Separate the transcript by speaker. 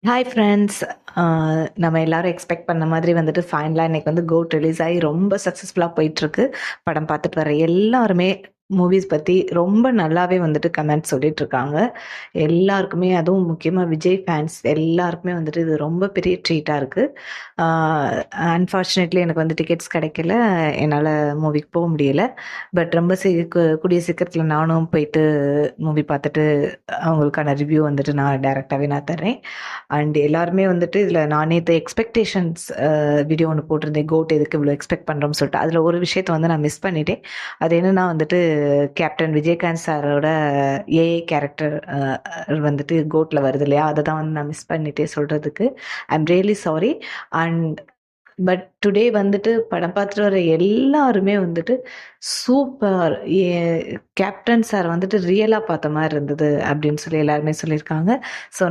Speaker 1: Hi friends. நம்ம எல்லாரும் expect பண்ண மாதிரி வந்துட்டு ஃபைனலாக இன்னைக்கு வந்து கோட் ரிலீஸ் ஆகி ரொம்ப சக்ஸஸ்ஃபுல்லாக போயிட்டுருக்கு. படம் பார்த்துட்டு வர எல்லாருமே மூவிஸ் பற்றி ரொம்ப நல்லாவே வந்துட்டு கமெண்ட் சொல்லிட்டு இருக்காங்க. எல்லாருக்குமே அதுவும் முக்கியமாக விஜய் ஃபேன்ஸ் எல்லாருக்குமே வந்துட்டு இது ரொம்ப பெரிய ட்ரீட்டாக இருக்குது. அன்ஃபார்ச்சுனேட்லி எனக்கு வந்து டிக்கெட்ஸ் கிடைக்கல, என்னால் மூவிக்கு போக முடியல. பட் ரொம்ப கூடிய சீக்கிரத்தில் நானும் போயிட்டு மூவி பார்த்துட்டு அவங்களுக்கான ரிவ்யூ வந்துட்டு நான் டைரெக்டாகவே நான் தர்றேன். அண்ட் எல்லாருமே வந்துட்டு இதில் நான் நேற்று எக்ஸ்பெக்டேஷன்ஸ் வீடியோ ஒன்று போட்டிருந்தேன், கோட் எதுக்கு இவ்வளோ எக்ஸ்பெக்ட் பண்ணுறோம்னு சொல்லிட்டு. அதில் ஒரு விஷயத்தை வந்து நான் மிஸ் பண்ணிட்டேன். அது என்னன்னா வந்துட்டு கேப்டன் விஜயகாந்த் சாரோட ஏஐ கேரக்டர் வந்துட்டு கோட்டில் வருது இல்லையா, அதை தான் வந்து நான் மிஸ் பண்ணிட்டே சொல்கிறதுக்கு. I am really sorry. And but today வந்துட்டு படம் பார்த்துட்டு வர எல்லாருமே வந்துட்டு சூப்பர், கேப்டன் சார் வந்துட்டு ரியலாக பார்த்த மாதிரி இருந்தது அப்படின்னு சொல்லி எல்லாருமே சொல்லியிருக்காங்க. ஸோ